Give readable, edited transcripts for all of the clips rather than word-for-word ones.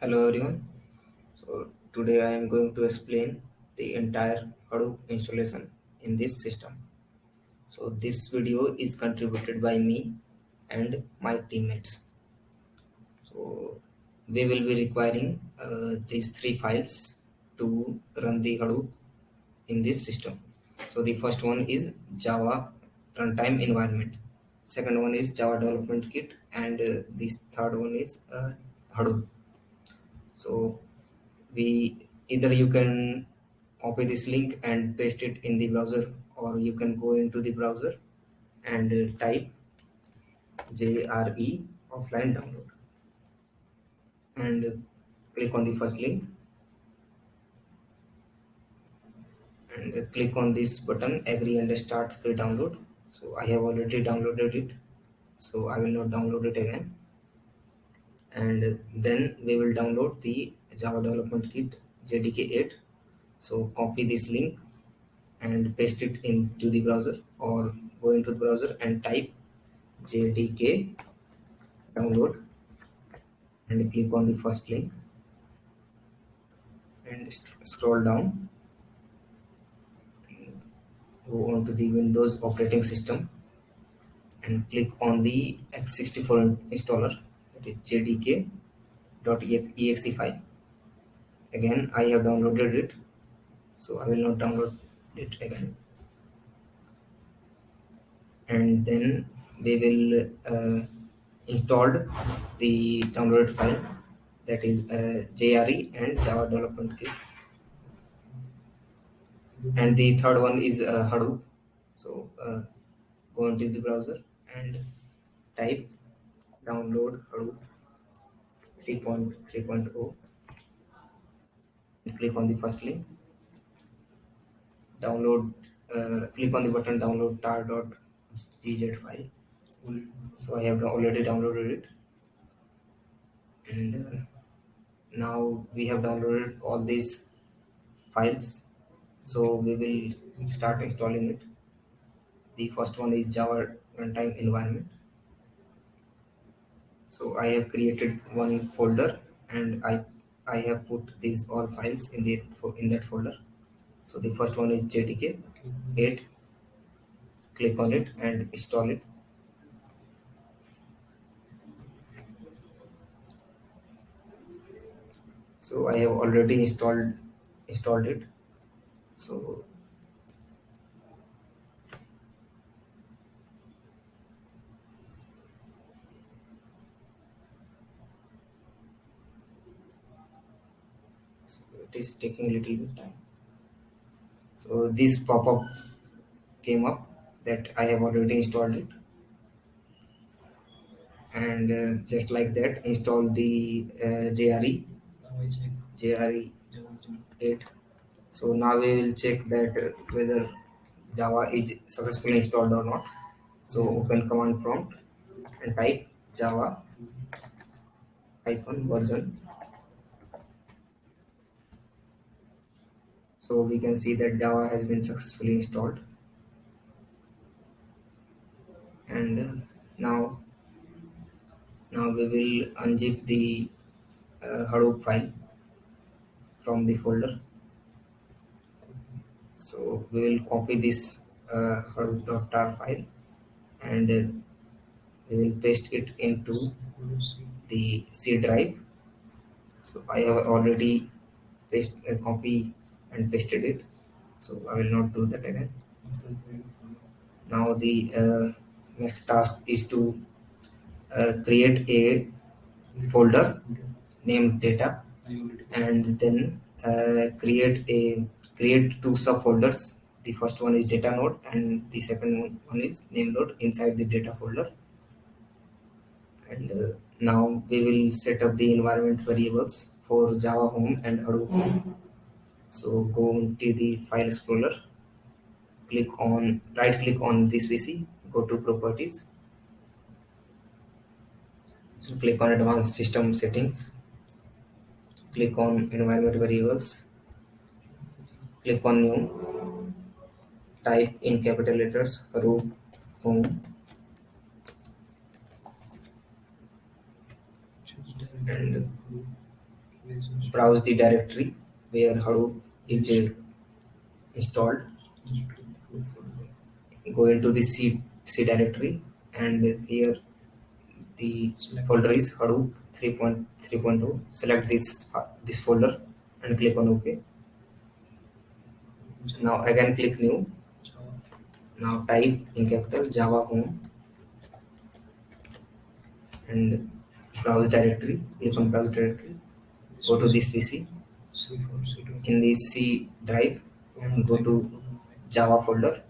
Hello everyone. So today I am going to explain the entire Hadoop installation in this system. So this video is contributed by me and my teammates. So we will be requiring these three files to run the Hadoop in this system. So the first one is Java runtime environment. Second one is Java development kit, and this third one is Hadoop. So we either you can copy this link and paste it in the browser, or you can go into the browser and type JRE offline download and click on the first link and click on this button agree and start free download. So I have already downloaded it, so I will not download it again. And then we will download the Java development kit JDK8. So copy this link and paste it into the browser, or go into the browser and type JDK download and click on the first link and scroll down, go on to the Windows operating system and click on the x64 installer, that is jdk.exe file. Again I have downloaded it, so I will not download it again. And then we will install the downloaded file, that is JRE and Java development kit. And the third one is Hadoop. So go into the browser and type download Hadoop 3.3.0 and click on the first link. Download. Click on the button download tar.gz file. So I have already downloaded it, and now we have downloaded all these files. So we will start installing it. The first one is Java runtime environment. So I have created one folder and I have put these all files in that folder. So the first one is JDK 8. Click on it and install it. So I have already installed it. So it is taking a little bit time. So this pop-up came up that I have already installed it, and just like that install the JRE 8. So now we will check that whether Java is successfully installed or not. So open command prompt and type Java version. So we can see that Java has been successfully installed. And now we will unzip the Hadoop file from the folder. So we will copy this hadoop.tar file and we will paste it into the C drive. So I have already copy and pasted it, so I will not do that again. Now the next task is to create a folder named data, and then create two subfolders. The first one is data node and the second one is name node inside the data folder. And now we will set up the environment variables for Java Home and Hadoop Home. So go into the file explorer, right click on this PC, go to properties, click on advanced system settings, click on environment variables, click on new, type in capital letters Hadoop Home, and browse the directory where Hadoop is installed. Go into the C directory, and here the folder is Hadoop 3.3.0. Select this folder and click on OK. Now again click new. Now type in capital Java home and browse directory. Click on browse directory. Go to this PC in the C drive and go to Java folder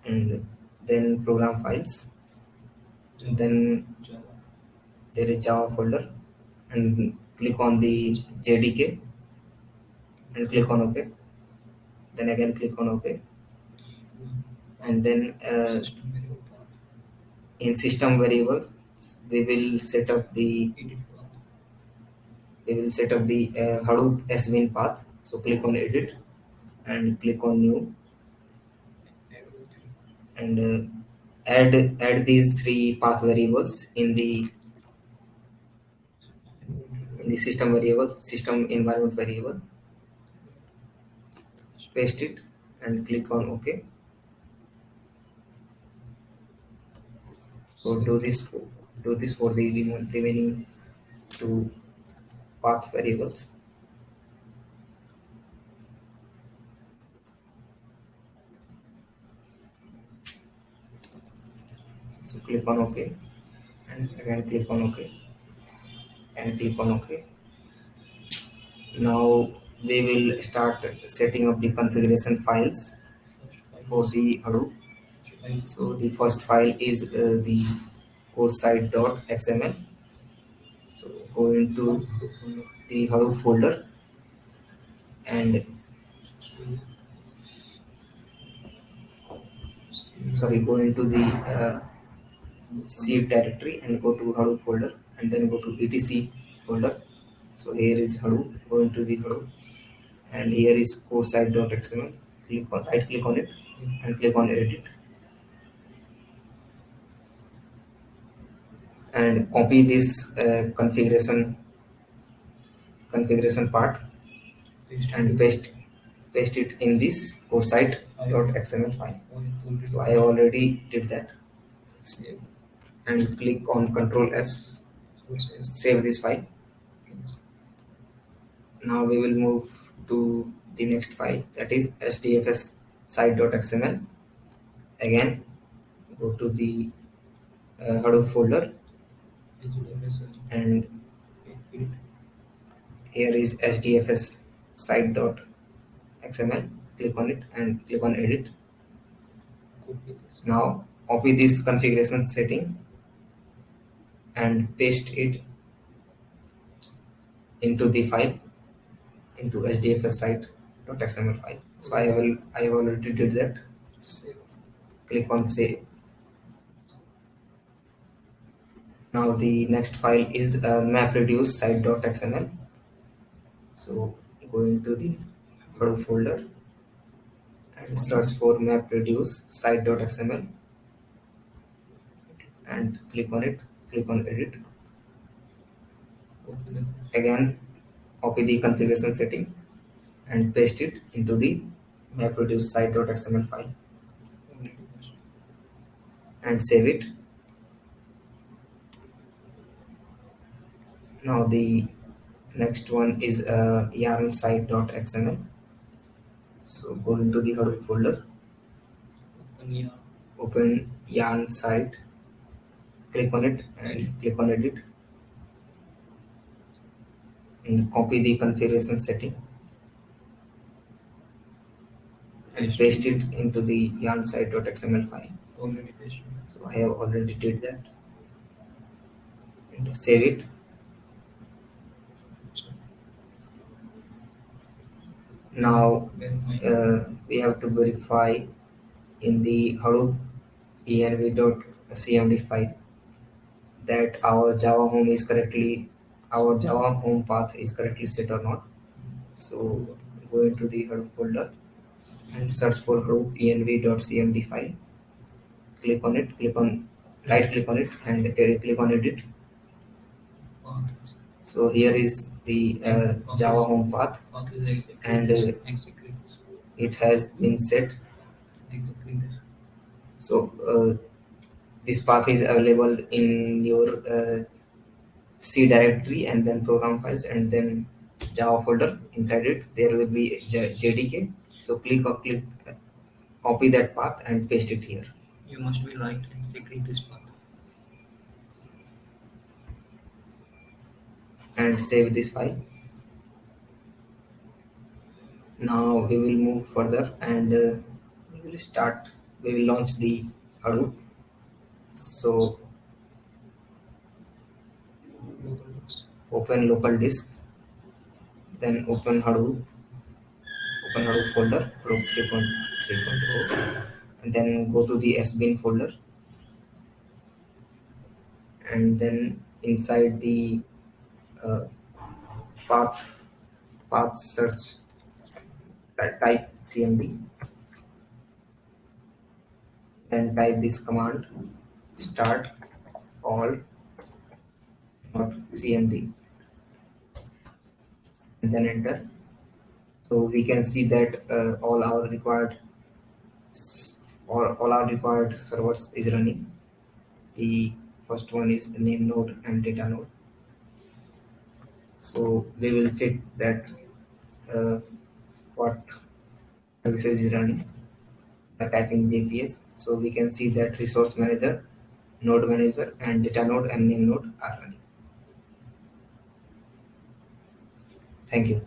and then program files. Then there is Java folder and click on the JDK and click on OK. Then again click on OK. And then in system variables we will set up the Hadoop SVN path. So click on edit and click on new and add these three path variables in the system environment variable. Paste it and click on OK. So do this for the remaining two path variables. So click on OK and again click on OK and click on OK. Now we will start setting up the configuration files for the Hadoop. So the first file is the codesite.xml. So go into the Hadoop folder and go into the C directory and go to Hadoop folder and then go to etc folder. So here is Hadoop. Go into the Hadoop and here is codesite.xml. Right click on it and click on edit and copy this configuration part and paste it in this codesite.xml file. So I already did that. And click on Ctrl S. Save this file. Now we will move to the next file, that is hdfs site.xml. Again go to the Hadoop folder and here is hdfs site.xml. Click on it and click on edit. Now copy this configuration setting and paste it into the file, into hdfs site.xml file. So I have already did that. Click on save. Now the next file is mapreduce site.xml. So go into the Hadoop folder and search for mapreduce site.xml and click on it. Click on edit. Again copy the configuration setting and paste it into the mapreduce site.xml file and save it. Now the next one is yarn site.xml. So go into the Hadoop folder, open yarn site, click on it and click on edit and copy the configuration setting and paste it into the yarn site.xml file. So I have already did that and save it. Now we have to verify in the Hadoop env.cmd file that our Java home path is correctly set or not. So go into the Hadoop folder and search for Hadoop env.cmd file. Click on it. Right click on it and click on edit. So here is the Java home path, and it has been set. So this path is available in your C directory and then program files and then Java folder. Inside it there will be JDK. So click copy that path and paste it here. You must be right exactly this path. And save this file. Now we will move further and we will launch the Hadoop. So open local disk, then open Hadoop folder, Hadoop 3.3.0, and then go to the sbin folder, and then inside the uh, path search, type cmd, then type this command start all not cmd, and then enter. So we can see that all our required servers is running. The first one is the name node and data node. So we will check that uh, what services is running by typing JPS. So we can see that resource manager, node manager, and data node and name node are running. Thank you.